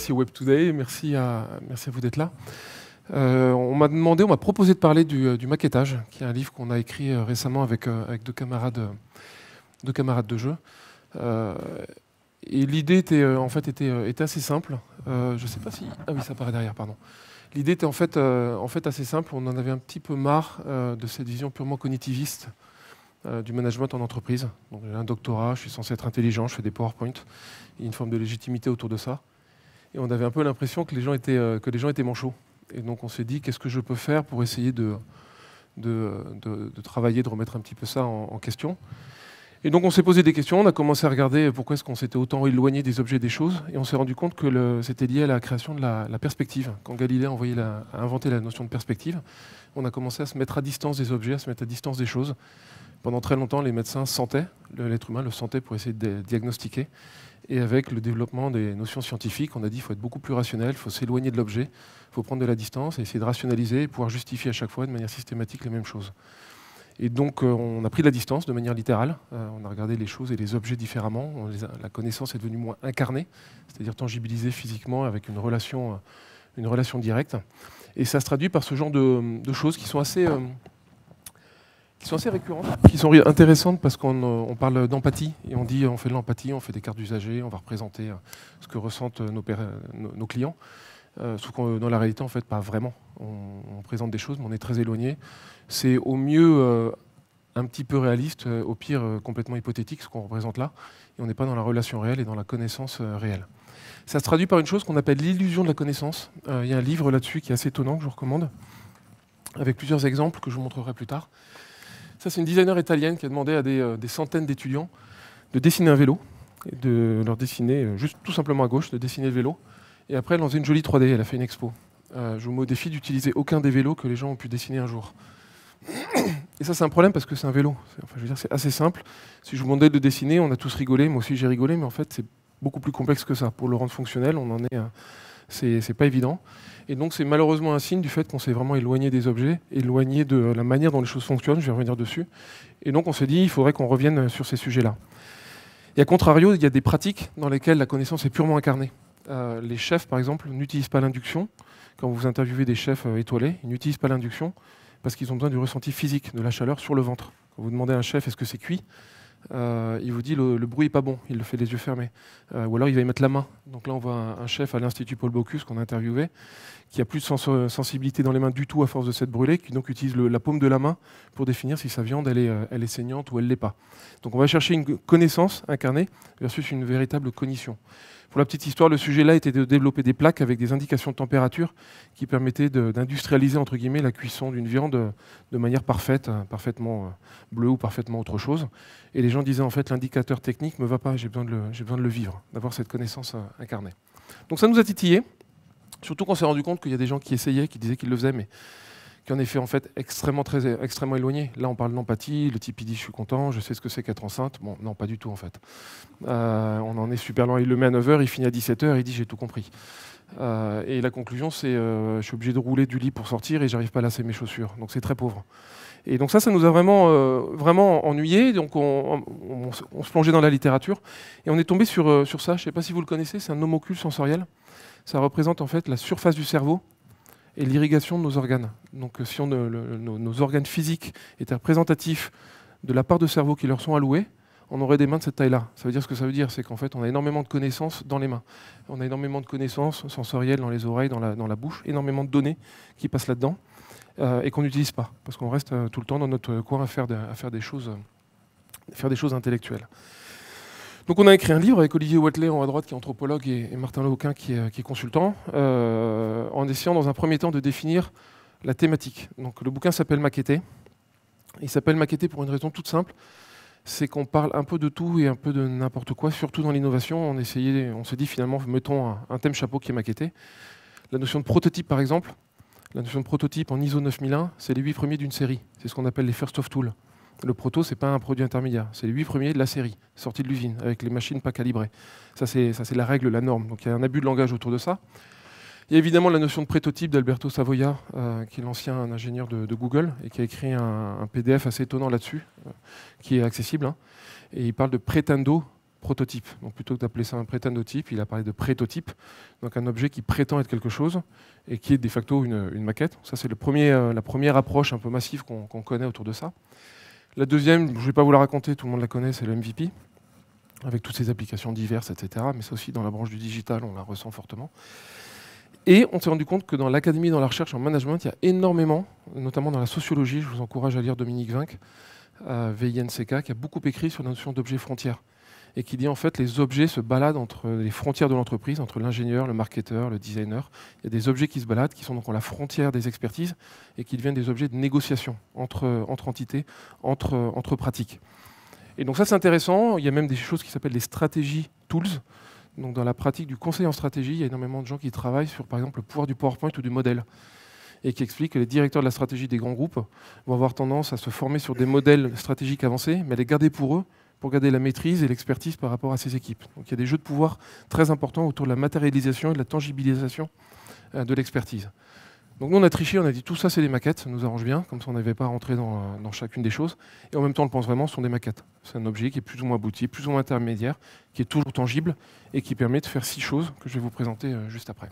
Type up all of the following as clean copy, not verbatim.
merci au Web Today, merci à vous d'être là. On m'a proposé de parler du maquettage, qui est un livre qu'on a écrit récemment avec deux camarades de jeu. Et l'idée était assez simple. Je sais pas si... Ah oui, ça paraît derrière, pardon. L'idée était en fait assez simple. On en avait un petit peu marre de cette vision purement cognitiviste du management en entreprise. Donc, j'ai un doctorat, je suis censé être intelligent, je fais des PowerPoint. Il y a une forme de légitimité autour de ça. Et on avait un peu l'impression que les gens étaient manchots. Et donc on s'est dit, qu'est-ce que je peux faire pour essayer de travailler, de remettre un petit peu ça en question. Et donc on s'est posé des questions, on a commencé à regarder pourquoi est-ce qu'on s'était autant éloigné des objets, des choses, et on s'est rendu compte que c'était lié à la création de la perspective. Quand Galilée a inventé la notion de perspective, on a commencé à se mettre à distance des objets, à se mettre à distance des choses. Pendant très longtemps, les médecins sentaient, l'être humain le sentait pour essayer de diagnostiquer. Et avec le développement des notions scientifiques, on a dit qu'il faut être beaucoup plus rationnel, il faut s'éloigner de l'objet, il faut prendre de la distance et essayer de rationaliser et pouvoir justifier à chaque fois de manière systématique les mêmes choses. Et donc on a pris de la distance de manière littérale, on a regardé les choses et les objets différemment, la connaissance est devenue moins incarnée, c'est-à-dire tangibilisée physiquement avec une relation directe. Et ça se traduit par ce genre de choses qui sont assez récurrentes, qui sont intéressantes parce qu'on parle d'empathie et on dit on fait de l'empathie, on fait des cartes d'usagers, on va représenter ce que ressentent nos clients. Sauf que dans la réalité, en fait, pas vraiment. On présente des choses, mais on est très éloigné. C'est au mieux un petit peu réaliste, au pire complètement hypothétique, ce qu'on représente là. Et on n'est pas dans la relation réelle et dans la connaissance réelle. Ça se traduit par une chose qu'on appelle l'illusion de la connaissance. Il y a un livre là-dessus qui est assez étonnant, que je vous recommande, avec plusieurs exemples que je vous montrerai plus tard. Ça, c'est une designer italienne qui a demandé à des centaines d'étudiants de dessiner un vélo, et de leur dessiner, juste tout simplement à gauche, de dessiner le vélo. Et après, elle a lancé une jolie 3D, elle a fait une expo. Je vous mets au défi d'utiliser aucun des vélos que les gens ont pu dessiner un jour. Et ça, c'est un problème parce que c'est un vélo. Enfin, je veux dire, c'est assez simple. Si je vous demandais de dessiner, on a tous rigolé, moi aussi j'ai rigolé, mais en fait, c'est beaucoup plus complexe que ça. Pour le rendre fonctionnel, c'est pas évident. Et donc, c'est malheureusement un signe du fait qu'on s'est vraiment éloigné des objets, éloigné de la manière dont les choses fonctionnent, je vais revenir dessus. Et donc, on s'est dit, il faudrait qu'on revienne sur ces sujets-là. Et à contrario, il y a des pratiques dans lesquelles la connaissance est purement incarnée. Les chefs, par exemple, n'utilisent pas l'induction. Quand vous interviewez des chefs étoilés, ils n'utilisent pas l'induction parce qu'ils ont besoin du ressenti physique, de la chaleur sur le ventre. Quand vous demandez à un chef est-ce que c'est cuit, il vous dit le bruit n'est pas bon, il le fait les yeux fermés. Ou alors il va y mettre la main. Donc là on voit un chef à l'Institut Paul Bocuse qu'on a interviewé, qui a plus de sensibilité dans les mains du tout à force de s'être brûlé, qui donc utilise la paume de la main pour définir si sa viande elle est saignante ou elle ne l'est pas. Donc on va chercher une connaissance incarnée versus une véritable cognition. Pour la petite histoire, le sujet là était de développer des plaques avec des indications de température qui permettaient d'industrialiser entre guillemets la cuisson d'une viande de manière parfaite, parfaitement bleue ou parfaitement autre chose. Et les gens disaient en fait l'indicateur technique me va pas, j'ai besoin de le vivre, d'avoir cette connaissance incarnée. Donc ça nous a titillé, surtout qu'on s'est rendu compte qu'il y a des gens qui essayaient, qui disaient qu'ils le faisaient, mais qui en effet en fait extrêmement éloigné. Là on parle d'empathie, le type il dit je suis content, je sais ce que c'est qu'être enceinte. Bon non pas du tout en fait. On en est super loin, il le met à 9h, il finit à 17h, il dit j'ai tout compris. Et la conclusion c'est je suis obligé de rouler du lit pour sortir et j'arrive pas à lasser mes chaussures. Donc c'est très pauvre. Et donc ça nous a vraiment ennuyé. Donc on se plongeait dans la littérature et on est tombé sur ça. Je ne sais pas si vous le connaissez, c'est un homocule sensoriel. Ça représente en fait la surface du cerveau et l'irrigation de nos organes. Donc si nos organes physiques étaient représentatifs de la part de cerveau qui leur sont alloués, on aurait des mains de cette taille-là. Ça veut dire ce que ça veut dire, c'est qu'en fait on a énormément de connaissances dans les mains. On a énormément de connaissances sensorielles dans les oreilles, dans la bouche, énormément de données qui passent là-dedans et qu'on n'utilise pas, parce qu'on reste tout le temps dans notre coin à faire des choses intellectuelles. Donc on a écrit un livre avec Olivier Watley en haut à droite qui est anthropologue et Martin Leauquin qui est consultant, en essayant dans un premier temps de définir la thématique. Donc le bouquin s'appelle Maqueter. Il s'appelle Maqueter pour une raison toute simple, c'est qu'on parle un peu de tout et un peu de n'importe quoi, surtout dans l'innovation. On s'est dit finalement, mettons un thème chapeau qui est maquetté. La notion de prototype par exemple, la notion de prototype en ISO 9001, c'est les 8 premiers d'une série. C'est ce qu'on appelle les first of tool. Le proto, ce n'est pas un produit intermédiaire, c'est les 8 premiers de la série, sortis de l'usine, avec les machines pas calibrées. Ça, c'est la règle, la norme. Donc il y a un abus de langage autour de ça. Il y a évidemment la notion de prototype d'Alberto Savoia, qui est l'ancien ingénieur de Google, et qui a écrit un PDF assez étonnant là-dessus, qui est accessible. Et il parle de pretendo prototype. Donc plutôt que d'appeler ça un prétanotype, il a parlé de prétotype, donc un objet qui prétend être quelque chose et qui est de facto une maquette. Ça, c'est la première approche un peu massive qu'on connaît autour de ça. La deuxième, je ne vais pas vous la raconter, tout le monde la connaît, c'est le MVP, avec toutes ses applications diverses, etc. Mais c'est aussi dans la branche du digital, on la ressent fortement. Et on s'est rendu compte que dans l'académie, dans la recherche en management, il y a énormément, notamment dans la sociologie, je vous encourage à lire Dominique Vinck, VINCK, qui a beaucoup écrit sur la notion d'objet frontière, et qui dit en fait les objets se baladent entre les frontières de l'entreprise, entre l'ingénieur, le marketeur, le designer. Il y a des objets qui se baladent, qui sont donc à la frontière des expertises, et qui deviennent des objets de négociation entre entités, entre pratiques. Et donc ça c'est intéressant, il y a même des choses qui s'appellent les stratégies tools. Donc dans la pratique du conseil en stratégie, il y a énormément de gens qui travaillent sur par exemple le pouvoir du PowerPoint ou du modèle, et qui expliquent que les directeurs de la stratégie des grands groupes vont avoir tendance à se former sur des modèles stratégiques avancés, mais à les garder pour eux, pour garder la maîtrise et l'expertise par rapport à ces équipes. Donc il y a des jeux de pouvoir très importants autour de la matérialisation et de la tangibilisation de l'expertise. Donc nous on a triché, on a dit tout ça c'est des maquettes, ça nous arrange bien, comme ça on n'avait pas à rentrer dans chacune des choses. Et en même temps on le pense vraiment, ce sont des maquettes. C'est un objet qui est plus ou moins abouti, plus ou moins intermédiaire, qui est toujours tangible et qui permet de faire 6 choses que je vais vous présenter juste après.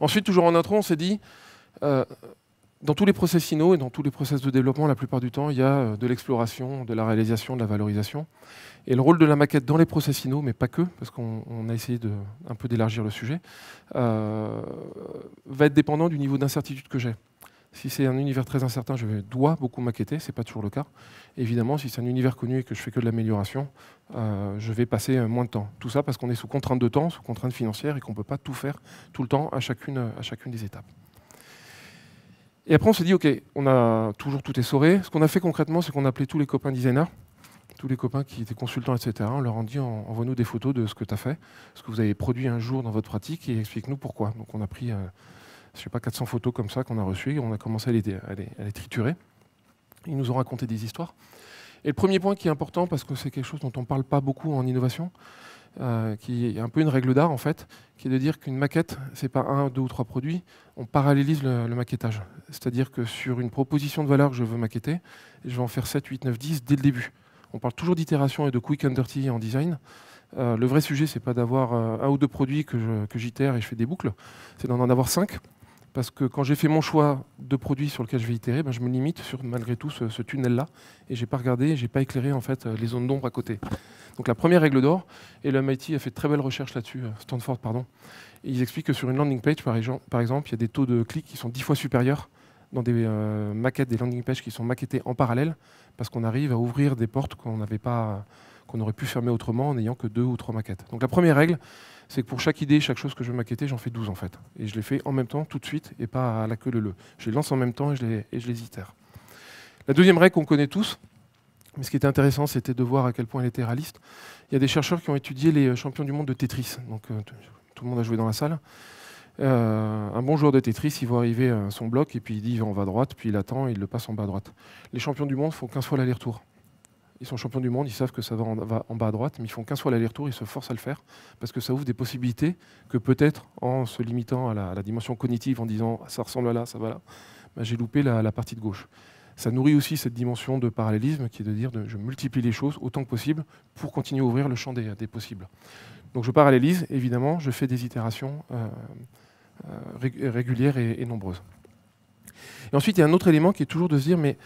Ensuite, toujours en intro, on s'est dit, dans tous les process finaux et dans tous les process de développement, la plupart du temps, il y a de l'exploration, de la réalisation, de la valorisation. Et le rôle de la maquette dans les process finaux, mais pas que, parce qu'on a essayé un peu d'élargir le sujet, va être dépendant du niveau d'incertitude que j'ai. Si c'est un univers très incertain, je dois beaucoup maqueter, ce n'est pas toujours le cas. Évidemment, si c'est un univers connu et que je fais que de l'amélioration, je vais passer moins de temps. Tout ça parce qu'on est sous contrainte de temps, sous contrainte financière et qu'on ne peut pas tout faire tout le temps à chacune des étapes. Et après, on s'est dit, OK, on a toujours tout essoré. Ce qu'on a fait concrètement, c'est qu'on a appelé tous les copains designers, tous les copains qui étaient consultants, etc. On leur a dit, envoie-nous des photos de ce que tu as fait, ce que vous avez produit un jour dans votre pratique et explique-nous pourquoi. Donc on a pris, je sais pas, 400 photos comme ça qu'on a reçues et on a commencé à les triturer. Ils nous ont raconté des histoires. Et le premier point qui est important, parce que c'est quelque chose dont on ne parle pas beaucoup en innovation, qui est un peu une règle d'art en fait, qui est de dire qu'une maquette, ce n'est pas 1, 2 ou 3 produits, on parallélise le maquettage. C'est-à-dire que sur une proposition de valeur que je veux maqueter, je vais en faire 7, 8, 9, 10 dès le début. On parle toujours d'itération et de quick and dirty en design. Le vrai sujet, ce n'est pas d'avoir 1 ou 2 produits que j'itère et je fais des boucles, c'est d'en avoir 5. Parce que quand j'ai fait mon choix de produits sur lequel je vais itérer, je me limite sur malgré tout ce tunnel-là et je n'ai pas regardé, je n'ai pas éclairé en fait, les zones d'ombre à côté. Donc la première règle d'or, et le MIT a fait de très belles recherches là-dessus, Stanford pardon, et ils expliquent que sur une landing page par exemple, il y a des taux de clics qui sont 10 fois supérieurs dans des maquettes, des landing pages qui sont maquettées en parallèle, parce qu'on arrive à ouvrir des portes qu'on aurait pu fermer autrement en n'ayant que 2 ou 3 maquettes. Donc la première règle, c'est que pour chaque idée, chaque chose que je veux maqueter, j'en fais 12 en fait. Et je les fais en même temps, tout de suite, et pas à la queue leu-leu. Je les lance en même temps et je les itère. La deuxième règle qu'on connaît tous, mais ce qui était intéressant, c'était de voir à quel point elle était réaliste. Il y a des chercheurs qui ont étudié les champions du monde de Tetris. Donc tout le monde a joué dans la salle. Un bon joueur de Tetris, il voit arriver son bloc, et puis il dit il va en bas à droite, puis il attend, et il le passe en bas à droite. Les champions du monde font 15 fois l'aller-retour. Ils sont champions du monde, ils savent que ça va en bas à droite, mais ils font 15 fois l'aller-retour, ils se forcent à le faire, parce que ça ouvre des possibilités que peut-être, en se limitant à la dimension cognitive, en disant ça ressemble à là, ça va là, j'ai loupé la partie de gauche. Ça nourrit aussi cette dimension de parallélisme, qui est de dire je multiplie les choses autant que possible pour continuer à ouvrir le champ des possibles. Donc je parallélise, évidemment, je fais des itérations régulières et nombreuses. Et ensuite, il y a un autre élément qui est toujours de se dire, mais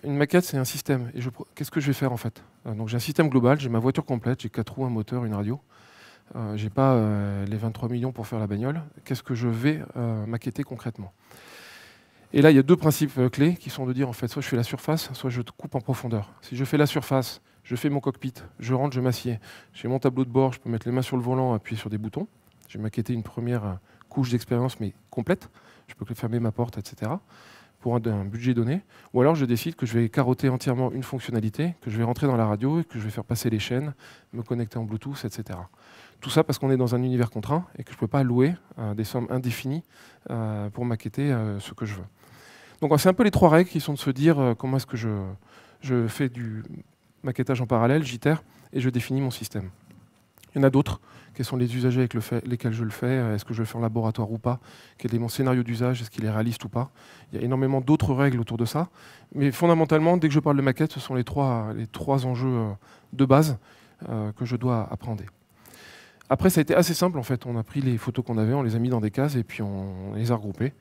une maquette, c'est un système. Et qu'est-ce que je vais faire en fait? Donc j'ai un système global, j'ai ma voiture complète, j'ai 4 roues, un moteur, une radio. Je n'ai pas les 23 millions pour faire la bagnole. Qu'est-ce que je vais maqueter concrètement? Et là, il y a 2 principes clés qui sont de dire, en fait, soit je fais la surface, soit je coupe en profondeur. Si je fais la surface, je fais mon cockpit, je rentre, je m'assieds. J'ai mon tableau de bord, je peux mettre les mains sur le volant, appuyer sur des boutons. J'ai maquetté une première couche d'expérience, mais complète. Je peux fermer ma porte, etc. pour un budget donné. Ou alors, je décide que je vais carotter entièrement une fonctionnalité, que je vais rentrer dans la radio et que je vais faire passer les chaînes, me connecter en Bluetooth, etc. Tout ça parce qu'on est dans un univers contraint et que je ne peux pas allouer des sommes indéfinies pour maqueter ce que je veux. Donc c'est un peu les 3 règles qui sont de se dire comment est-ce que je fais du maquettage en parallèle, j'itère, et je définis mon système. Il y en a d'autres. Quels sont les usagers avec lesquels je le fais? Est-ce que je le fais en laboratoire ou pas? Quel est mon scénario d'usage? Est-ce qu'il est réaliste ou pas? Il y a énormément d'autres règles autour de ça. Mais fondamentalement, dès que je parle de maquette, ce sont les trois enjeux de base. que je dois appréhender. Après, ça a été assez simple en fait. On a pris les photos qu'on avait, on les a mis dans des cases et puis on les a regroupées.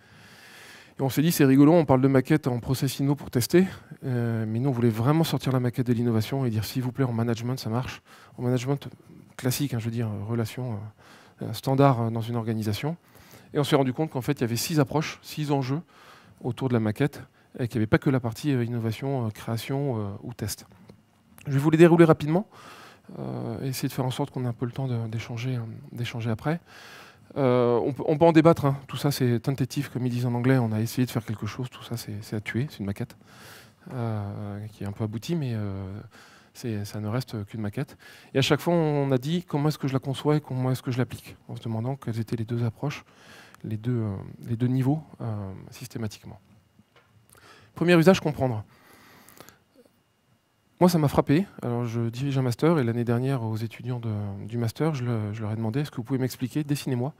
Et on s'est dit, c'est rigolo, on parle de maquette en process inno pour tester, mais nous, on voulait vraiment sortir la maquette de l'innovation et dire, s'il vous plaît, en management, ça marche. En management classique, hein, je veux dire, relation standard dans une organisation. Et on s'est rendu compte qu'en fait, il y avait 6 approches, 6 enjeux autour de la maquette, et qu'il n'y avait pas que la partie innovation, création ou test. Je vais vous les dérouler rapidement, et essayer de faire en sorte qu'on ait un peu le temps d'échanger après. On peut en débattre, hein. Tout ça c'est tentative, comme ils disent en anglais, on a essayé de faire quelque chose, tout ça c'est à tuer, c'est une maquette qui est un peu aboutie, mais ça ne reste qu'une maquette. Et à chaque fois on a dit comment est-ce que je la conçois et comment est-ce que je l'applique, en se demandant quelles étaient les deux approches, les deux niveaux systématiquement. Premier usage, comprendre. Moi, ça m'a frappé. Alors, je dirige un master et l'année dernière, aux étudiants du master, je leur ai demandé, est-ce que vous pouvez m'expliquer, dessinez-moi,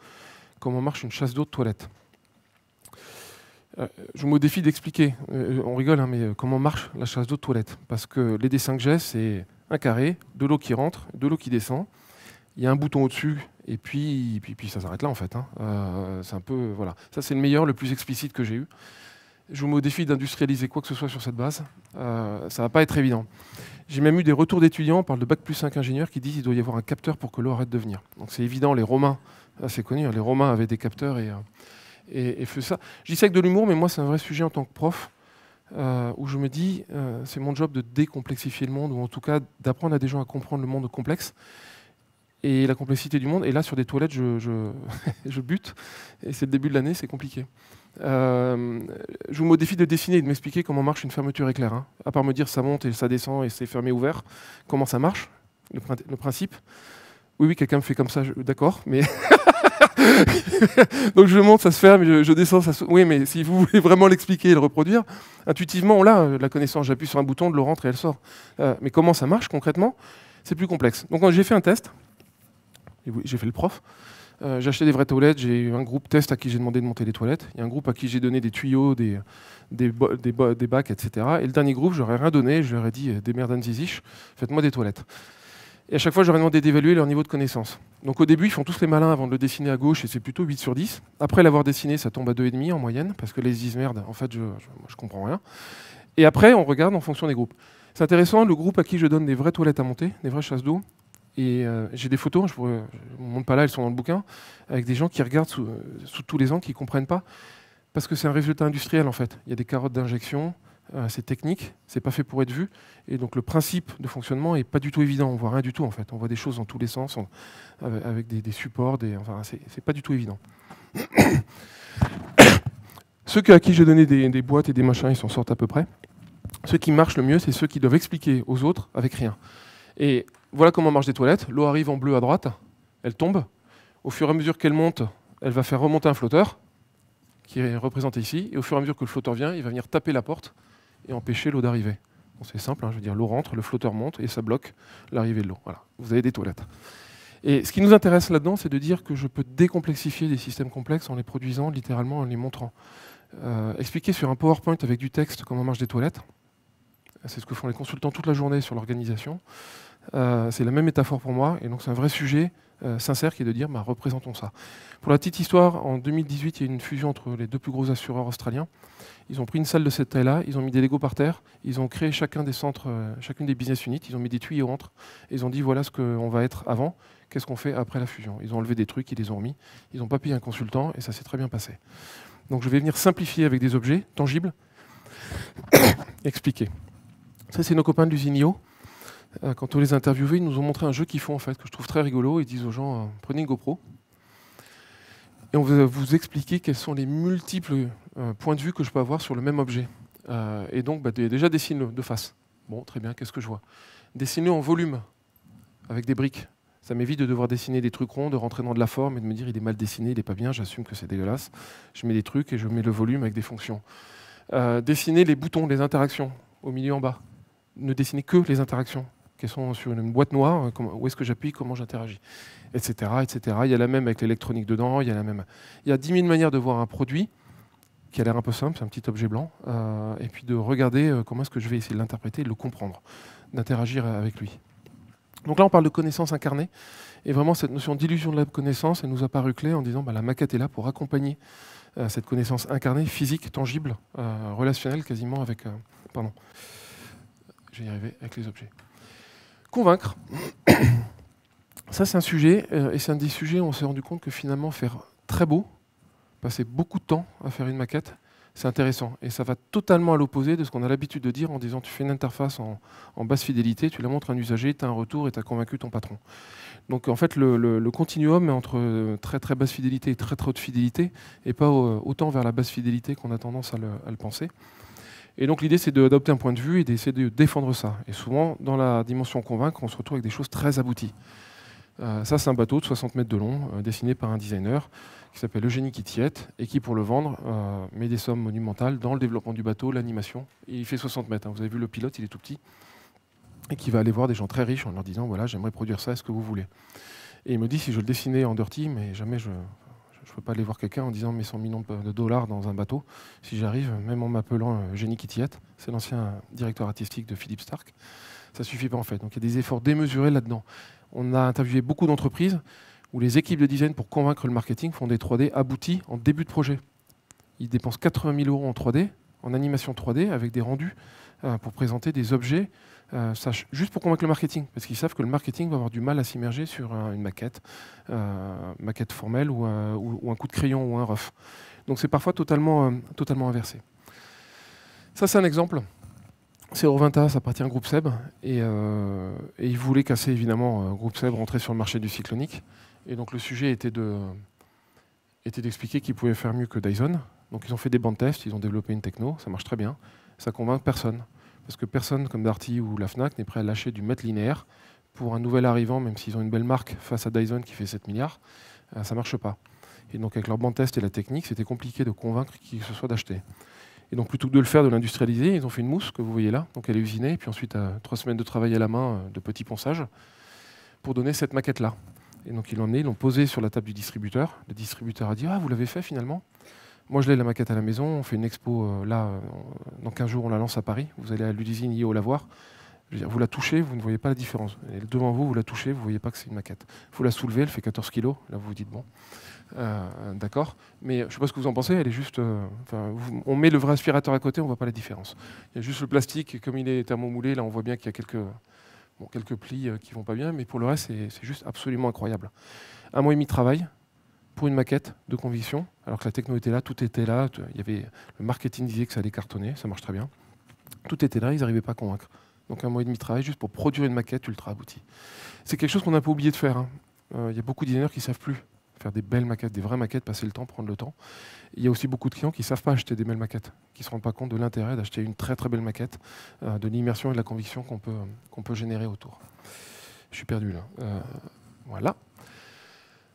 comment marche une chasse d'eau de toilette. Je vous mets au défi d'expliquer, on rigole, hein, mais comment marche la chasse d'eau de toilette. Parce que les dessins que j'ai, c'est un carré, de l'eau qui rentre, de l'eau qui descend. Il y a un bouton au-dessus, et puis ça s'arrête là, en fait. Hein. C'est un peu, voilà. Ça, c'est le meilleur, le plus explicite que j'ai eu. Je vous mets au défi d'industrialiser quoi que ce soit sur cette base. Ça ne va pas être évident. J'ai même eu des retours d'étudiants, on parle de Bac plus 5 ingénieurs, qui disent qu'il doit y avoir un capteur pour que l'eau arrête de venir. Donc c'est évident, les Romains, c'est connu, hein, les Romains avaient des capteurs et faisaient ça. Je dis ça avec de l'humour, mais moi c'est un vrai sujet en tant que prof, où je me dis, c'est mon job de décomplexifier le monde, ou en tout cas d'apprendre à des gens à comprendre le monde complexe et la complexité du monde. Et là, sur des toilettes, je bute, et c'est le début de l'année, c'est compliqué. Je vous mets au défi de dessiner et de m'expliquer comment marche une fermeture éclair. Hein. À part me dire ça monte et ça descend et c'est fermé ouvert, comment ça marche, le principe. Oui, quelqu'un me fait comme ça, d'accord, mais... Donc je monte, ça se ferme, je descends, ça se... Oui, mais si vous voulez vraiment l'expliquer et le reproduire, intuitivement, on l'a, la connaissance. J'appuie sur un bouton, de l'eau rentre et elle sort. Mais comment ça marche concrètement, c'est plus complexe. Donc j'ai fait un test, et oui, j'ai fait le prof. J'ai acheté des vraies toilettes, j'ai eu un groupe test à qui j'ai demandé de monter les toilettes, il y a un groupe à qui j'ai donné des tuyaux, des bacs, etc. Et le dernier groupe, je leur ai rien donné, je leur ai dit démerdez-y, faites-moi des toilettes. Et à chaque fois, je leur ai demandé d'évaluer leur niveau de connaissance. Donc au début, ils font tous les malins avant de le dessiner à gauche, et c'est plutôt 8 sur 10. Après l'avoir dessiné, ça tombe à 2,5 en moyenne, parce que les disent merde, en fait, je comprends rien. Et après, on regarde en fonction des groupes. C'est intéressant, le groupe à qui je donne des vraies toilettes à monter, des vraies chasses d'eau, et j'ai des photos, je ne vous montre pas là, elles sont dans le bouquin, avec des gens qui regardent sous tous les ans, qui ne comprennent pas, parce que c'est un résultat industriel en fait. Il y a des carottes d'injection, c'est technique, c'est pas fait pour être vu, et donc le principe de fonctionnement est pas du tout évident, on voit rien du tout en fait, on voit des choses dans tous les sens, avec des supports, enfin c'est pas du tout évident. Ceux à qui j'ai donné des boîtes et des machins, ils s'en sortent à peu près. Ceux qui marchent le mieux, c'est ceux qui doivent expliquer aux autres avec rien. Et voilà comment marchent des toilettes. L'eau arrive en bleu à droite, elle tombe. Au fur et à mesure qu'elle monte, elle va faire remonter un flotteur, qui est représenté ici. Et au fur et à mesure que le flotteur vient, il va venir taper la porte et empêcher l'eau d'arriver. Bon, c'est simple, hein, je veux dire, l'eau rentre, le flotteur monte et ça bloque l'arrivée de l'eau. Voilà, vous avez des toilettes. Et ce qui nous intéresse là-dedans, c'est de dire que je peux décomplexifier des systèmes complexes en les produisant, littéralement en les montrant. Expliquer sur un PowerPoint avec du texte comment marchent des toilettes, c'est ce que font les consultants toute la journée sur l'organisation. C'est la même métaphore pour moi, et donc c'est un vrai sujet sincère qui est de dire, représentons ça. Pour la petite histoire, en 2018, il y a eu une fusion entre les deux plus gros assureurs australiens. Ils ont pris une salle de cette taille-là, ils ont mis des Legos par terre, ils ont créé chacun des centres, chacune des business units, ils ont mis des tuyaux entre, et ils ont dit voilà ce qu'on va être avant, qu'est-ce qu'on fait après la fusion. Ils ont enlevé des trucs, ils les ont remis, ils n'ont pas payé un consultant, et ça s'est très bien passé. Donc je vais venir simplifier avec des objets tangibles, expliquer. Ça, c'est nos copains de l'usine IO. Quand on les a interviewés, ils nous ont montré un jeu qu'ils font, en fait, que je trouve très rigolo. Ils disent aux gens, prenez une GoPro, et on va vous expliquer quels sont les multiples points de vue que je peux avoir sur le même objet. Et donc, déjà, dessine-le de face. Bon, très bien, qu'est-ce que je vois? Dessine-le en volume, avec des briques. Ça m'évite de devoir dessiner des trucs ronds, de rentrer dans de la forme et de me dire, il est mal dessiné, il n'est pas bien, j'assume que c'est dégueulasse. Je mets des trucs et je mets le volume avec des fonctions. Dessiner les boutons, les interactions, au milieu en bas. Ne dessinez que les interactions qui sont sur une boîte noire, où est-ce que j'appuie, comment j'interagis, etc., etc. Il y a la même avec l'électronique dedans, il y a 10 000 manières de voir un produit qui a l'air un peu simple, c'est un petit objet blanc, et puis de regarder comment est-ce que je vais essayer de l'interpréter, de le comprendre, d'interagir avec lui. Donc là, on parle de connaissance incarnée. Et vraiment, cette notion d'illusion de la connaissance, elle nous a paru clé en disant la maquette est là pour accompagner cette connaissance incarnée, physique, tangible, relationnelle quasiment avec... pardon. Je vais y arriver avec les objets. Convaincre. Ça, c'est un sujet, et c'est un des sujets où on s'est rendu compte que finalement, faire très beau, passer beaucoup de temps à faire une maquette, c'est intéressant. Et ça va totalement à l'opposé de ce qu'on a l'habitude de dire en disant tu fais une interface en basse fidélité, tu la montres à un usager, tu as un retour et tu as convaincu ton patron. Donc en fait, le continuum entre très très basse fidélité et très très haute fidélité et pas autant vers la basse fidélité qu'on a tendance à le penser. Et donc l'idée, c'est d'adopter un point de vue et d'essayer de défendre ça. Et souvent, dans la dimension convaincre, on se retrouve avec des choses très abouties. Ça, c'est un bateau de 60 mètres de long, dessiné par un designer qui s'appelle Eugénie Kittiette et qui, pour le vendre, met des sommes monumentales dans le développement du bateau, l'animation. Il fait 60 mètres. Hein. Vous avez vu le pilote, il est tout petit. Et qui va aller voir des gens très riches en leur disant voilà, j'aimerais produire ça, est-ce que vous voulez? Et il me dit si je le dessinais en dirty, mais jamais je ne peux pas aller voir quelqu'un en disant mais 100 millions de dollars dans un bateau. Si j'arrive, même en m'appelant Eugénie Kittiette, c'est l'ancien directeur artistique de Philippe Stark, ça ne suffit pas en fait. Donc il y a des efforts démesurés là-dedans. On a interviewé beaucoup d'entreprises où les équipes de design pour convaincre le marketing font des 3D aboutis en début de projet. Ils dépensent 80 000 € en 3D, en animation 3D, avec des rendus pour présenter des objets, juste pour convaincre le marketing, parce qu'ils savent que le marketing va avoir du mal à s'immerger sur une maquette formelle ou un coup de crayon ou un rough. Donc c'est parfois totalement inversé. Ça c'est un exemple. C'est Orvinta, ça appartient au groupe Seb, et ils voulaient casser évidemment groupe Seb, rentrer sur le marché du cyclonique. Et donc le sujet était d'expliquer qu'ils pouvaient faire mieux que Dyson. Donc ils ont fait des bandes tests, ils ont développé une techno, ça marche très bien. Ça convainc personne. Parce que personne comme Darty ou la Fnac n'est prêt à lâcher du mètre linéaire pour un nouvel arrivant, même s'ils ont une belle marque face à Dyson qui fait 7 milliards, ça ne marche pas. Et donc avec leur bande test et la technique, c'était compliqué de convaincre qui que ce soit d'acheter. Et donc plutôt que de le faire, de l'industrialiser, ils ont fait une mousse que vous voyez là. Donc elle est usinée, et puis ensuite 3 semaines de travail à la main, de petits ponçages, pour donner cette maquette-là. Et donc ils l'ont posée sur la table du distributeur. Le distributeur a dit ah, vous l'avez fait finalement? Moi je l'ai la maquette à la maison, on fait une expo dans 15 jours on la lance à Paris. Vous allez à l'usine IO la voir. Je veux dire, vous la touchez, vous ne voyez pas la différence. Et devant vous, vous la touchez, vous ne voyez pas que c'est une maquette. Vous la soulevez, elle fait 14 kilos. Là, vous vous dites, bon, d'accord. Mais je ne sais pas ce que vous en pensez, elle est juste... on met le vrai aspirateur à côté, on ne voit pas la différence. Il y a juste le plastique, et comme il est thermomoulé, là, on voit bien qu'il y a quelques plis qui ne vont pas bien, mais pour le reste, c'est juste absolument incroyable. 1 mois et demi de travail pour une maquette de conviction, alors que la techno était là, tout était là. Le marketing disait que ça allait cartonner, ça marche très bien. Tout était là, ils n'arrivaient pas à convaincre. Donc 1 mois et demi de travail juste pour produire une maquette ultra aboutie. C'est quelque chose qu'on a un peu oublié de faire. Hein. Y a beaucoup de designers qui ne savent plus faire des belles maquettes, des vraies maquettes, passer le temps, prendre le temps. Il y a aussi beaucoup de clients qui ne savent pas acheter des belles maquettes, qui ne se rendent pas compte de l'intérêt d'acheter une très très belle maquette, de l'immersion et de la conviction qu'on peut générer autour. Je suis perdu là. Voilà.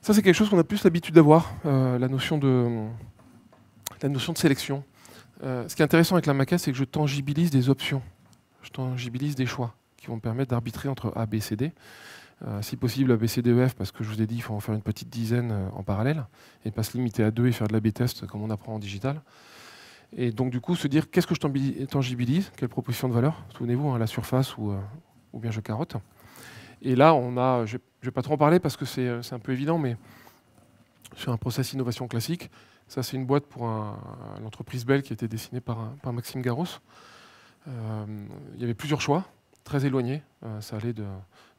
Ça c'est quelque chose qu'on a plus l'habitude d'avoir, la notion de sélection. Ce qui est intéressant avec la maquette, c'est que je tangibilise des options. Je tangibilise des choix qui vont me permettre d'arbitrer entre A, B, C, D. Si possible, A, B, C, D, E, F, parce que je vous ai dit, il faut en faire une petite dizaine en parallèle, et ne pas se limiter à 2 et faire de l'A/B test comme on apprend en digital. Et donc, du coup, se dire, qu'est-ce que je tangibilise? Quelle proposition de valeur? Souvenez-vous, hein, la surface ou bien je carotte. Et là, je ne vais pas trop en parler parce que c'est un peu évident, mais sur un process innovation classique, ça, c'est une boîte pour l'entreprise Bell qui a été dessinée par Maxime Garros. Il y avait plusieurs choix, très éloignés. Ça allait de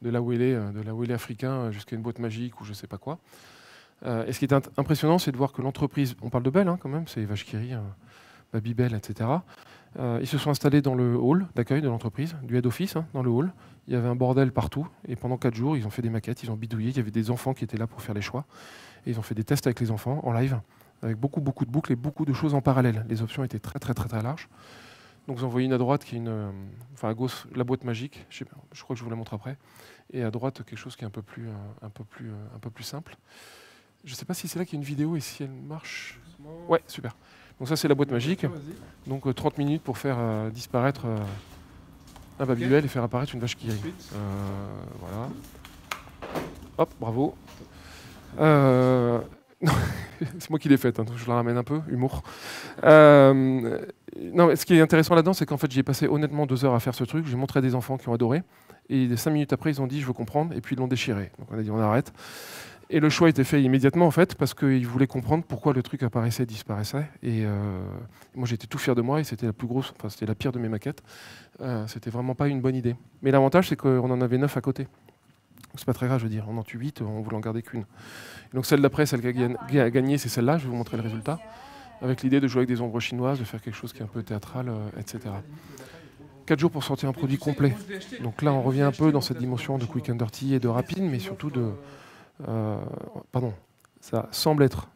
l'Awele africain jusqu'à une boîte magique ou je ne sais pas quoi. Et ce qui est impressionnant, c'est de voir que l'entreprise, on parle de Bell hein, quand même, c'est Vachkiri, Babybel, etc. Ils se sont installés dans le hall d'accueil de l'entreprise, du head office, hein, dans le hall. Il y avait un bordel partout. Et pendant 4 jours, ils ont fait des maquettes, ils ont bidouillé. Il y avait des enfants qui étaient là pour faire les choix. Et ils ont fait des tests avec les enfants en live, avec beaucoup de boucles et beaucoup de choses en parallèle. Les options étaient très, très, très, très larges. Donc vous en voyez une à droite qui est à gauche la boîte magique, je crois que je vous la montre après, et à droite quelque chose qui est un peu plus simple. Je ne sais pas si c'est là qu'il y a une vidéo et si elle marche. Ouais, super. Donc ça c'est la boîte magique. Donc 30 minutes pour faire disparaître un Babybel et faire apparaître une vache qui rit. Voilà. Hop, bravo. C'est moi qui l'ai faite, hein, donc je la ramène un peu, humour. Non, mais ce qui est intéressant là-dedans, c'est qu'en fait, j'y ai passé honnêtement 2 heures à faire ce truc. J'ai montré à des enfants qui ont adoré. Et 5 minutes après, ils ont dit je veux comprendre. Et puis ils l'ont déchiré. Donc on a dit on arrête. Et le choix a été fait immédiatement en fait, parce qu'ils voulaient comprendre pourquoi le truc apparaissait et disparaissait. Et moi j'étais tout fier de moi et c'était la plus grosse, enfin c'était la pire de mes maquettes. C'était vraiment pas une bonne idée. Mais l'avantage c'est qu'on en avait 9 à côté. Donc c'est pas très grave, je veux dire. On en tue 8, on voulait en garder qu'une. Donc celle d'après, celle qui a gagné, c'est celle-là. Je vais vous montrer le résultat. Avec l'idée de jouer avec des ombres chinoises, de faire quelque chose qui est un peu théâtral, etc. 4 jours pour sortir un produit complet. Donc là, on revient un peu dans cette dimension de quick and dirty et de rapide, mais surtout de... pardon, ça semble être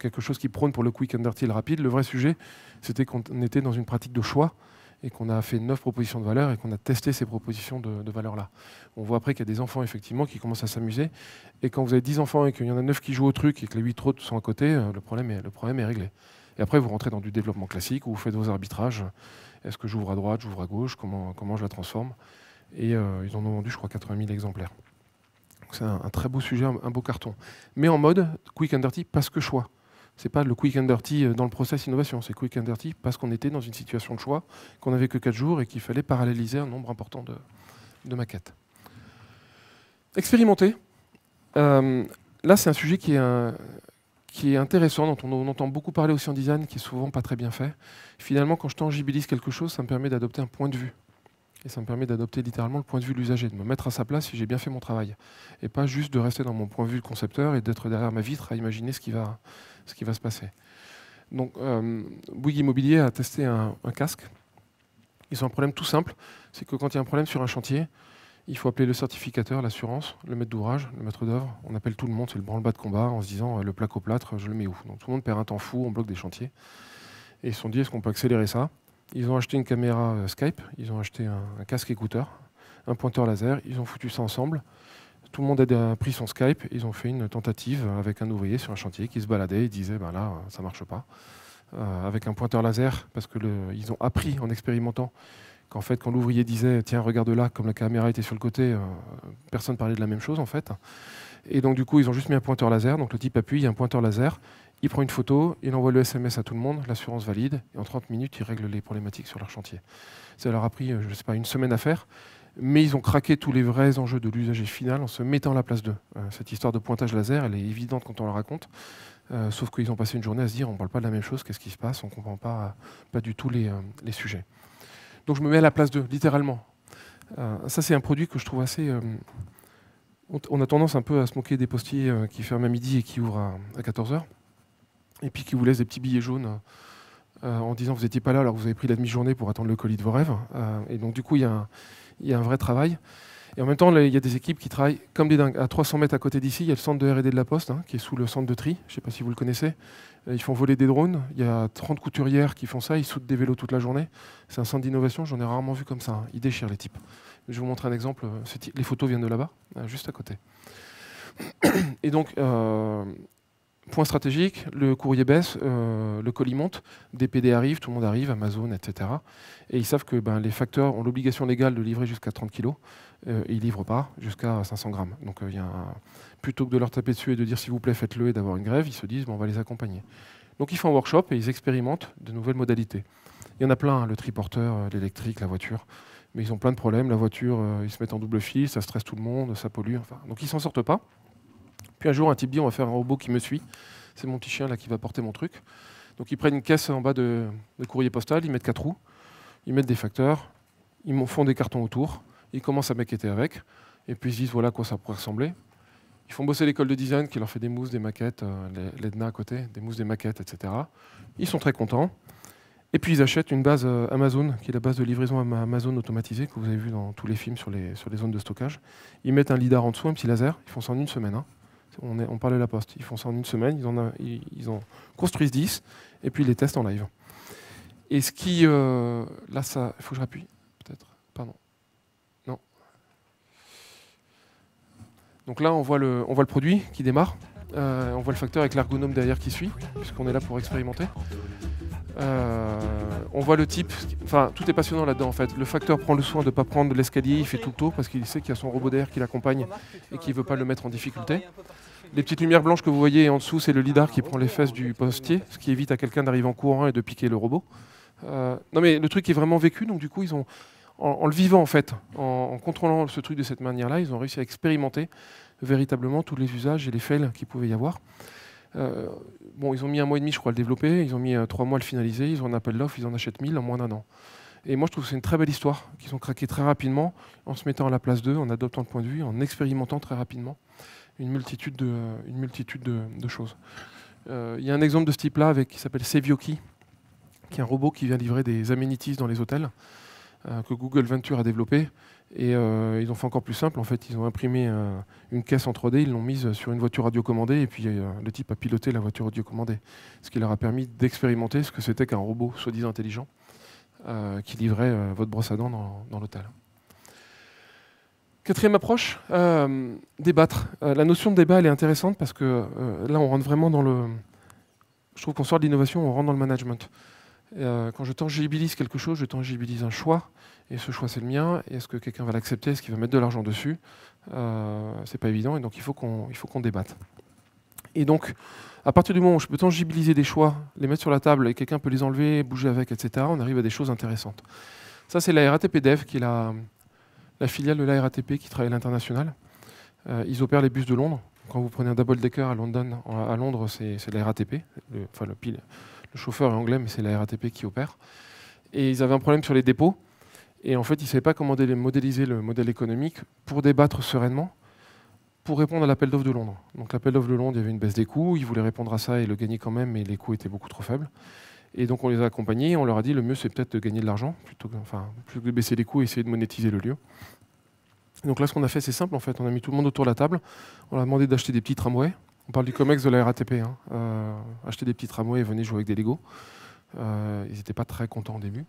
quelque chose qui prône pour le quick and dirty et le rapide. Le vrai sujet, c'était qu'on était dans une pratique de choix et qu'on a fait 9 propositions de valeur et qu'on a testé ces propositions de valeur-là. On voit après qu'il y a des enfants effectivement qui commencent à s'amuser. Et quand vous avez 10 enfants et qu'il y en a 9 qui jouent au truc et que les 8 autres sont à côté, le problème est réglé. Et après, vous rentrez dans du développement classique où vous faites vos arbitrages. Est-ce que j'ouvre à droite, j'ouvre à gauche, comment je la transforme. Et ils en ont vendu, je crois, 80 000 exemplaires. C'est un très beau sujet, un beau carton. Mais en mode quick and dirty parce que choix. C'est pas le quick and dirty dans le process innovation, c'est quick and dirty parce qu'on était dans une situation de choix, qu'on n'avait que 4 jours et qu'il fallait paralléliser un nombre important de maquettes. Expérimenter. Là, c'est un sujet qui est intéressant, dont on entend beaucoup parler aussi en design, qui est souvent pas très bien fait. Finalement, quand je tangibilise quelque chose, ça me permet d'adopter un point de vue. Et ça me permet d'adopter littéralement le point de vue de l'usager, de me mettre à sa place si j'ai bien fait mon travail. Et pas juste de rester dans mon point de vue de concepteur et d'être derrière ma vitre à imaginer ce qui va se passer. Donc, Bouygues Immobilier a testé un casque. Ils ont un problème tout simple, c'est que quand il y a un problème sur un chantier, il faut appeler le certificateur, l'assurance, le maître d'ouvrage, le maître d'œuvre. On appelle tout le monde, c'est le branle-bas de combat, en se disant le placo-plâtre, je le mets où? Donc tout le monde perd un temps fou, on bloque des chantiers. Et ils se sont dit, est-ce qu'on peut accélérer ça? Ils ont acheté une caméra Skype, ils ont acheté un casque écouteur, un pointeur laser, ils ont foutu ça ensemble. Tout le monde a pris son Skype, ils ont fait une tentative avec un ouvrier sur un chantier qui se baladait et disait, ben là, ça ne marche pas. Avec un pointeur laser, parce qu'ils ont appris en expérimentant qu'en fait, quand l'ouvrier disait « tiens, regarde là », comme la caméra était sur le côté, personne ne parlait de la même chose, en fait. Et donc, du coup, ils ont juste mis un pointeur laser. Donc, le type appuie, il y a un pointeur laser, il prend une photo, il envoie le SMS à tout le monde, l'assurance valide, et en 30 minutes, ils règlent les problématiques sur leur chantier. Ça leur a pris, je ne sais pas, une semaine à faire, mais ils ont craqué tous les vrais enjeux de l'usager final en se mettant à la place d'eux. Cette histoire de pointage laser, elle est évidente quand on la raconte, sauf qu'ils ont passé une journée à se dire « on ne parle pas de la même chose, qu'est-ce qui se passe, on ne comprend pas du tout les sujets ». Donc je me mets à la place d'eux, littéralement. Ça, c'est un produit que je trouve assez... on a tendance un peu à se moquer des postiers qui ferment à midi et qui ouvrent à 14 h, et puis qui vous laissent des petits billets jaunes en disant que vous n'étiez pas là alors que vous avez pris la demi-journée pour attendre le colis de vos rêves. Et donc du coup, il y a un vrai travail. Et en même temps, il y a des équipes qui travaillent comme des dingues. À 300 mètres à côté d'ici, il y a le centre de R&D de la Poste, qui est sous le centre de tri. Je ne sais pas si vous le connaissez. Ils font voler des drones. Il y a 30 couturières qui font ça. Ils soudent des vélos toute la journée. C'est un centre d'innovation. J'en ai rarement vu comme ça. Ils déchirent les types. Je vais vous montrer un exemple. Les photos viennent de là-bas, juste à côté. Et donc, point stratégique, le courrier baisse, le colis monte, des PD arrivent, tout le monde arrive, Amazon, etc. Et ils savent que les facteurs ont l'obligation légale de livrer jusqu'à 30 kg. Et ils ne livrent pas jusqu'à 500 grammes. Donc plutôt que de leur taper dessus et de dire s'il vous plaît faites-le et d'avoir une grève, ils se disent on va les accompagner. Donc ils font un workshop et ils expérimentent de nouvelles modalités. Il y en a plein, le triporteur, l'électrique, la voiture, mais ils ont plein de problèmes. La voiture, ils se mettent en double fil, ça stresse tout le monde, ça pollue. Enfin, donc ils s'en sortent pas. Puis un jour, un type dit on va faire un robot qui me suit. C'est mon petit chien là qui va porter mon truc. Donc ils prennent une caisse en bas de courrier postal, ils mettent 4 roues, ils mettent des facteurs, ils font des cartons autour. Ils commencent à maqueter avec, et puis ils se disent voilà à quoi ça pourrait ressembler. Ils font bosser l'école de design qui leur fait des mousses, des maquettes, l'EDNA à côté, des mousses, des maquettes, etc. Ils sont très contents. Et puis ils achètent une base Amazon, qui est la base de livraison Amazon automatisée, que vous avez vu dans tous les films sur les zones de stockage. Ils mettent un lidar en dessous, un petit laser, ils font ça en une semaine. On parle de la Poste, ils font ça en une semaine, ils en construisent 10, et puis ils les testent en live. Et ce qui... là, ça... Il faut que je rappuie, peut-être. Pardon. Non. Donc là, on voit le produit qui démarre. On voit le facteur avec l'ergonome derrière qui suit, puisqu'on est là pour expérimenter. On voit le type, enfin tout est passionnant là-dedans en fait. Le facteur prend le soin de ne pas prendre l'escalier, il fait tout le tour parce qu'il sait qu'il y a son robot derrière qui l'accompagne et qui ne veut pas le mettre en difficulté. Les petites lumières blanches que vous voyez en dessous, c'est le lidar qui prend les fesses du postier, ce qui évite à quelqu'un d'arriver en courant et de piquer le robot. Non mais le truc est vraiment vécu, donc du coup ils ont, en le vivant en fait, en contrôlant ce truc de cette manière-là, ils ont réussi à expérimenter véritablement tous les usages et les fails qu'il pouvait y avoir. Bon, ils ont mis 1 mois et demi, je crois, à le développer, ils ont mis 3 mois à le finaliser, ils ont un appel d'offres, ils en achètent 1000 en moins d'1 an. Et moi je trouve que c'est une très belle histoire, qu'ils ont craqué très rapidement, en se mettant à la place d'eux, en adoptant le point de vue, en expérimentant très rapidement une multitude de choses. Il y a un exemple de ce type-là qui s'appelle Savioki, qui est un robot qui vient livrer des amenities dans les hôtels, que Google Venture a développé. Et ils ont fait encore plus simple. En fait, ils ont imprimé une caisse en 3D, ils l'ont mise sur une voiture radiocommandée, et puis le type a piloté la voiture radiocommandée. Ce qui leur a permis d'expérimenter ce que c'était qu'un robot soi-disant intelligent qui livrait votre brosse à dents dans l'hôtel. Quatrième approche, débattre. La notion de débat, elle est intéressante parce que là, on rentre vraiment dans le... Je trouve qu'on sort de l'innovation, on rentre dans le management. Quand je tangibilise quelque chose, je tangibilise un choix, et ce choix, c'est le mien. Est-ce que quelqu'un va l'accepter? Est-ce qu'il va mettre de l'argent dessus? C'est pas évident, et donc il faut qu'on débatte. Et donc, à partir du moment où je peux tangibiliser des choix, les mettre sur la table, et quelqu'un peut les enlever, bouger avec, etc., on arrive à des choses intéressantes. Ça, c'est la RATP Dev, qui est la filiale de la RATP qui travaille à l'international. Ils opèrent les bus de Londres. Quand vous prenez un double decker à Londres, c'est la RATP. Le chauffeur est anglais, mais c'est la RATP qui opère. Et ils avaient un problème sur les dépôts. Et en fait, ils ne savaient pas comment modéliser le modèle économique pour débattre sereinement, pour répondre à l'appel d'offres de Londres. Donc l'appel d'offres de Londres, il y avait une baisse des coûts. Ils voulaient répondre à ça et le gagner quand même, mais les coûts étaient beaucoup trop faibles. Et donc on les a accompagnés et on leur a dit le mieux, c'est peut-être de gagner de l'argent, plutôt que de baisser les coûts et essayer de monétiser le lieu. Donc là, ce qu'on a fait, c'est simple en fait. On a mis tout le monde autour de la table. On leur a demandé d'acheter des petits tramways. On parle du COMEX de la RATP. Acheter des petits tramways et venez jouer avec des Lego. Ils n'étaient pas très contents au début.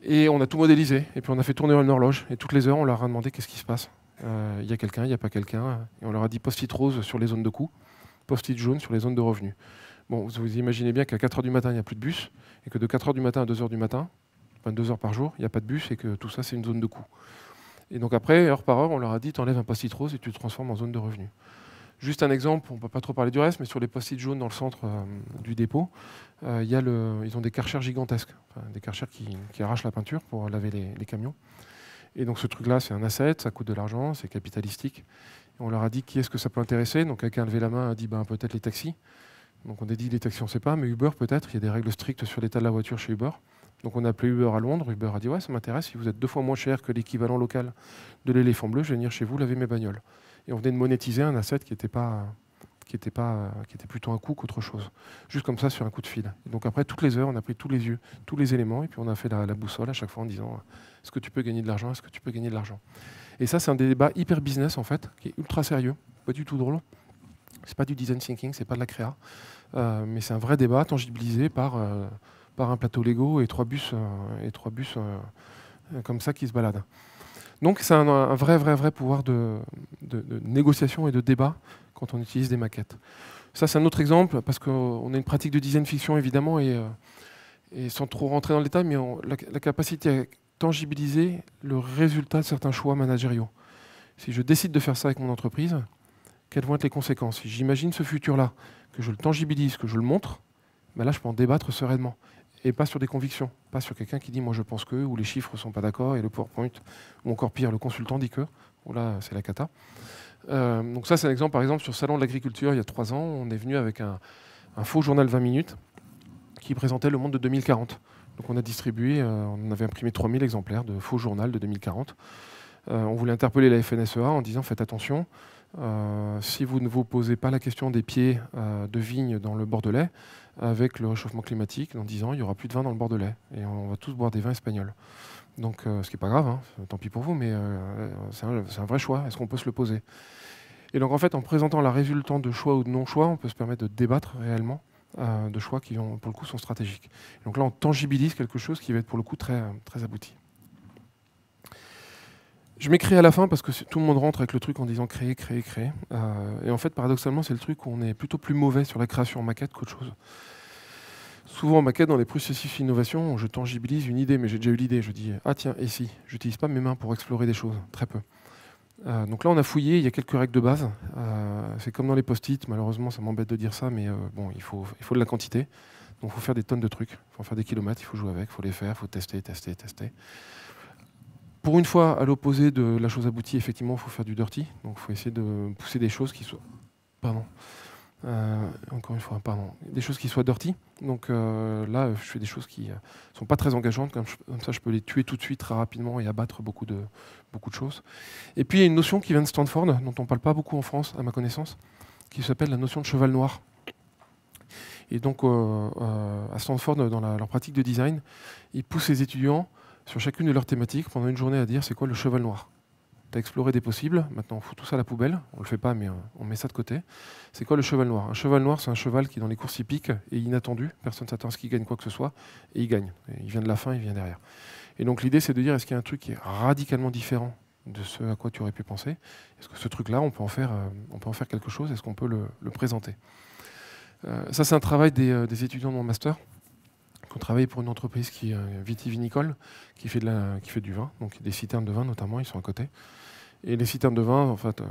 Et on a tout modélisé. Et puis on a fait tourner une horloge. Et toutes les heures, on leur a demandé qu'est-ce qui se passe. Il y a quelqu'un, il n'y a pas quelqu'un. Et on leur a dit post-it rose sur les zones de coût, post-it jaune sur les zones de revenus. Bon, vous imaginez bien qu'à 4h du matin, il n'y a plus de bus. Et que de 4h du matin à 2h du matin, 22 heures par jour, il n'y a pas de bus. Et que tout ça, c'est une zone de coût. Et donc après, heure par heure, on leur a dit, t'enlèves un post-it rose et tu le transformes en zone de revenus. Juste un exemple, on ne peut pas trop parler du reste, mais sur les post-it jaunes dans le centre du dépôt, ils ont des karchers gigantesques, des karchers qui arrachent la peinture pour laver les camions. Et donc ce truc-là, c'est un asset, ça coûte de l'argent, c'est capitalistique. Et on leur a dit qui est-ce que ça peut intéresser. Donc quelqu'un a levé la main, a dit peut-être les taxis. Donc on a dit les taxis, on ne sait pas, mais Uber peut-être, il y a des règles strictes sur l'état de la voiture chez Uber. Donc on a appelé Uber à Londres, Uber a dit ouais ça m'intéresse, si vous êtes 2 fois moins cher que l'équivalent local de l'éléphant bleu, je vais venir chez vous laver mes bagnoles. Et on venait de monétiser un asset qui était plutôt un coût qu'autre chose. Juste comme ça sur un coup de fil. Et donc après toutes les heures, on a pris tous les éléments, et puis on a fait la boussole à chaque fois en disant est-ce que tu peux gagner de l'argent, est-ce que tu peux gagner de l'argent. Et ça c'est un débat hyper business en fait, qui est ultra sérieux, pas du tout drôle. C'est pas du design thinking, c'est pas de la créa, mais c'est un vrai débat tangibilisé par un plateau Lego et 3 bus comme ça qui se baladent. Donc c'est un vrai pouvoir de négociation et de débat quand on utilise des maquettes. Ça c'est un autre exemple, parce qu'on a une pratique de design fiction évidemment, et sans trop rentrer dans le détail, mais la capacité à tangibiliser le résultat de certains choix managériaux. Si je décide de faire ça avec mon entreprise, quelles vont être les conséquences? Si j'imagine ce futur-là, que je le tangibilise, que je le montre, là je peux en débattre sereinement. Et pas sur des convictions, pas sur quelqu'un qui dit moi je pense que, ou les chiffres ne sont pas d'accord, et le PowerPoint, ou encore pire, le consultant dit que, ou là c'est la cata. Donc ça c'est un exemple, par exemple, sur le Salon de l'Agriculture, il y a 3 ans, on est venu avec un faux journal 20 minutes qui présentait le monde de 2040. Donc on a distribué, on avait imprimé 3000 exemplaires de faux journal de 2040. On voulait interpeller la FNSEA en disant faites attention, si vous ne vous posez pas la question des pieds de vigne dans le Bordelais, avec le réchauffement climatique, dans 10 ans, il n'y aura plus de vin dans le Bordelais. Et on va tous boire des vins espagnols. Donc, ce qui n'est pas grave, hein, tant pis pour vous, mais c'est un vrai choix. Est-ce qu'on peut se le poser? Et donc, en fait, en présentant la résultante de choix ou de non-choix, on peut se permettre de débattre réellement de choix qui, pour le coup, sont stratégiques. Et donc là, on tangibilise quelque chose qui va être, pour le coup, très abouti. Je mets créer à la fin parce que tout le monde rentre avec le truc en disant créer. Et en fait, paradoxalement, c'est le truc où on est plutôt plus mauvais sur la création en maquette qu'autre chose. Souvent en maquette, dans les processus d'innovation, je tangibilise une idée, mais j'ai déjà eu l'idée. Je dis ah tiens, et si? J'utilise pas mes mains pour explorer des choses, très peu. Donc là, on a fouillé, il y a quelques règles de base. C'est comme dans les post-it, malheureusement, ça m'embête de dire ça, mais bon, il faut de la quantité. Donc il faut faire des tonnes de trucs, il faut en faire des kilomètres, il faut jouer avec, il faut les faire, il faut tester, tester, tester. Pour une fois, à l'opposé de la chose aboutie, effectivement, il faut faire du dirty. Donc il faut essayer de pousser des choses qui soient... Pardon. Encore une fois, pardon. Des choses qui soient dirty. Donc là, je fais des choses qui ne sont pas très engageantes. Comme ça, je peux les tuer tout de suite, très rapidement, et abattre beaucoup de choses. Et puis, il y a une notion qui vient de Stanford, dont on ne parle pas beaucoup en France, à ma connaissance, qui s'appelle la notion de cheval noir. Et donc, à Stanford, dans leur pratique de design, ils poussent les étudiants sur chacune de leurs thématiques pendant une journée à dire c'est quoi le cheval noir. Tu as exploré des possibles, maintenant on fout tout ça à la poubelle, on ne le fait pas mais on met ça de côté. C'est quoi le cheval noir? Un cheval noir, c'est un cheval qui dans les courses hippiques est inattendu, personne ne s'attend à ce qu'il gagne quoi que ce soit, et il gagne. Et il vient de la fin, il vient derrière. Et donc l'idée c'est de dire est-ce qu'il y a un truc qui est radicalement différent de ce à quoi tu aurais pu penser? Est-ce que ce truc-là, on peut en faire quelque chose? Est-ce qu'on peut le présenter? Ça c'est un travail des étudiants de mon master. On travaille pour une entreprise qui est vitivinicole, qui fait du vin, donc des citernes de vin notamment, ils sont à côté. Et les citernes de vin, en fait,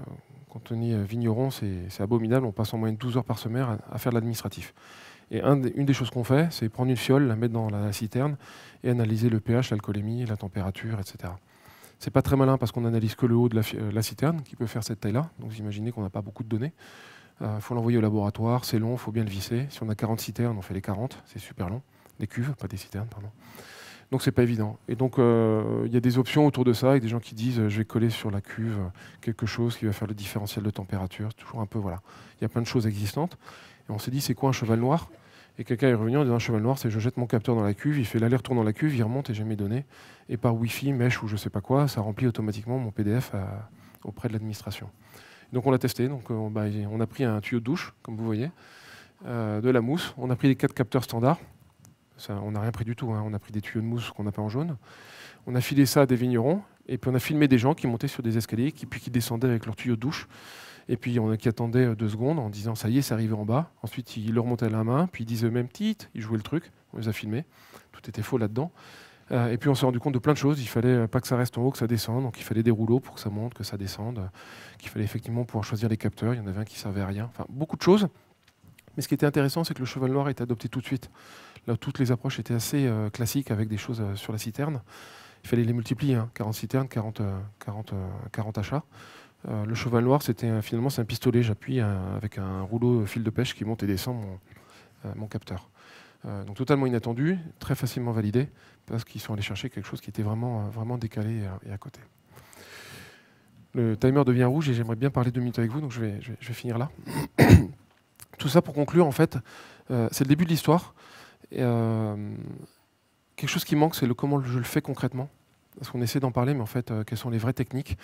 quand on est vigneron, c'est abominable, on passe en moyenne 12 heures par semaine à faire de l'administratif. Et une des choses qu'on fait, c'est prendre une fiole, la mettre dans la citerne et analyser le pH, l'alcoolémie, la température, etc. C'est pas très malin parce qu'on analyse que le haut de la citerne, qui peut faire cette taille-là, donc vous imaginez qu'on n'a pas beaucoup de données. Il faut l'envoyer au laboratoire, c'est long, il faut bien le visser. Si on a 40 citernes, on fait les 40, c'est super long. Des cuves, pas des citernes, pardon. Donc c'est pas évident. Et donc il y a des options autour de ça, avec des gens qui disent je vais coller sur la cuve quelque chose qui va faire le différentiel de température. Toujours un peu, voilà. Il y a plein de choses existantes. Et on s'est dit c'est quoi un cheval noir? Et quelqu'un est revenu en disant un cheval noir, c'est je jette mon capteur dans la cuve, il fait l'aller-retour dans la cuve, il remonte et j'ai mes données. Et par Wi-Fi, Mesh ou je sais pas quoi, ça remplit automatiquement mon PDF auprès de l'administration. Donc on l'a testé. Donc on a pris un tuyau de douche, comme vous voyez, de la mousse. On a pris les 4 capteurs standards. Ça, on n'a rien pris du tout, hein. On a pris des tuyaux de mousse qu'on a peint en jaune. On a filé ça à des vignerons, et puis on a filmé des gens qui montaient sur des escaliers, puis qui descendaient avec leur tuyau de douche, et puis qui attendaient 2 secondes en disant ça y est, c'est arrivé en bas. Ensuite, ils le remontaient à la main, puis ils disaient même titre, ils jouaient le truc, on les a filmés. Tout était faux là-dedans. Et puis on s'est rendu compte de plein de choses. Il fallait pas que ça reste en haut, que ça descende, donc il fallait des rouleaux pour que ça monte, que ça descende, qu'il fallait effectivement pouvoir choisir les capteurs. Il y en avait un qui servait à rien. Enfin, beaucoup de choses. Mais ce qui était intéressant, c'est que le cheval noir a été adopté tout de suite. Là, toutes les approches étaient assez classiques avec des choses sur la citerne. Il fallait les multiplier, hein. 40 citernes, 40 achats. Le cheval noir, finalement, c'est un pistolet. J'appuie avec un rouleau fil de pêche qui monte et descend mon capteur. Donc totalement inattendu, très facilement validé, parce qu'ils sont allés chercher quelque chose qui était vraiment, vraiment décalé et à côté. Le timer devient rouge et j'aimerais bien parler 2 minutes avec vous, donc je vais finir là. Tout ça pour conclure, en fait, c'est le début de l'histoire. Quelque chose qui manque, c'est comment je le fais concrètement. Parce qu'on essaie d'en parler, mais en fait, quelles sont les vraies techniques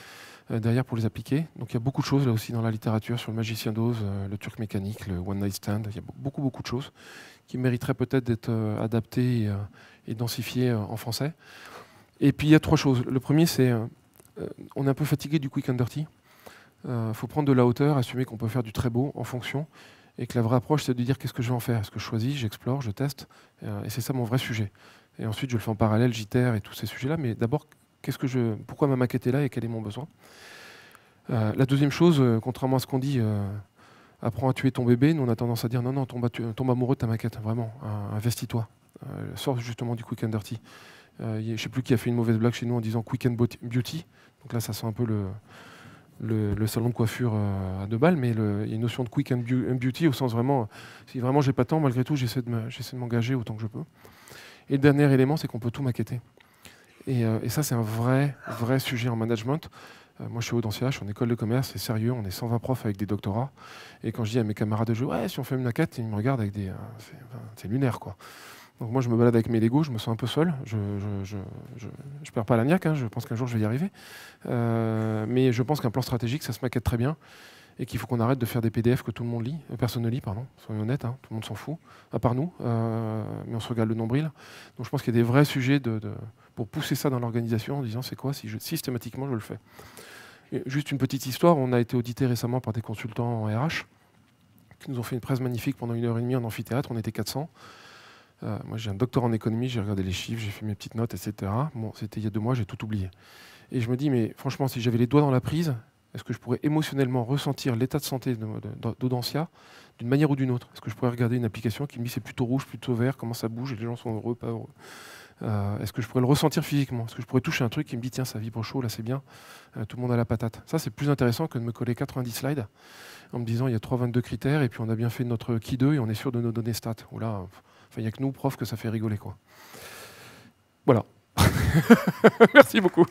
derrière pour les appliquer. Donc il y a beaucoup de choses là aussi dans la littérature sur le magicien d'Oz, le turc mécanique, le one night stand. Il y a beaucoup de choses qui mériteraient peut-être d'être adaptées et densifiées en français. Et puis il y a 3 choses. Le premier, c'est on est un peu fatigué du quick and dirty. Faut prendre de la hauteur, assumer qu'on peut faire du très beau en fonction. Et que la vraie approche, c'est de dire qu'est-ce que je vais en faire. Est-ce que je choisis, j'explore, je teste. Et c'est ça mon vrai sujet. Et ensuite, je le fais en parallèle, j'itère et tous ces sujets-là. Mais d'abord, pourquoi ma maquette est là et quel est mon besoin? La deuxième chose, contrairement à ce qu'on dit, apprends à tuer ton bébé. Nous, on a tendance à dire non, tombe amoureux de ta maquette. Vraiment, investis-toi. Sors justement du quick and dirty. Je ne sais plus qui a fait une mauvaise blague chez nous en disant quick and beauty. Donc là, ça sent un peu le salon de coiffure à 2 balles, mais il y a une notion de quick and beauty au sens vraiment, si vraiment j'ai pas de temps, malgré tout, j'essaie de m'engager autant que je peux. Et le dernier élément, c'est qu'on peut tout maqueter. Et ça, c'est un vrai sujet en management. Moi, je suis Audencia, je suis en école de commerce, c'est sérieux, on est 120 profs avec des doctorats. Et quand je dis à mes camarades de jeu, ouais, si on fait une maquette, ils me regardent avec c'est lunaire, quoi. Donc moi, je me balade avec mes Legos, je me sens un peu seul. Je perds pas la niaque, hein, je pense qu'un jour, je vais y arriver. Mais je pense qu'un plan stratégique, ça se maquette très bien. Et qu'il faut qu'on arrête de faire des PDF que tout le monde lit. Personne ne lit, pardon, soyons honnêtes, hein, tout le monde s'en fout, à part nous. Mais on se regarde le nombril. Donc je pense qu'il y a des vrais sujets pour pousser ça dans l'organisation en disant c'est quoi si systématiquement je le fais. Et juste une petite histoire, on a été audité récemment par des consultants en RH qui nous ont fait une presse magnifique pendant 1h30 en amphithéâtre, on était 400. Moi j'ai un doctorat en économie, j'ai regardé les chiffres, j'ai fait mes petites notes, etc. Bon, c'était il y a 2 mois, j'ai tout oublié. Et je me dis, mais franchement, si j'avais les doigts dans la prise, est-ce que je pourrais émotionnellement ressentir l'état de santé d'Audencia d'une manière ou d'une autre? Est-ce que je pourrais regarder une application qui me dit c'est plutôt rouge, plutôt vert, comment ça bouge et les gens sont heureux, pas heureux? Est-ce que je pourrais le ressentir physiquement? Est-ce que je pourrais toucher un truc qui me dit tiens, ça vibre chaud, là c'est bien, tout le monde a la patate? Ça, c'est plus intéressant que de me coller 90 slides en me disant il y a 322 critères et puis on a bien fait notre Key 2 et on est sûr de nos données stats. Ou là, il n'y a que nous, profs, que ça fait rigoler, quoi. Voilà. Merci beaucoup.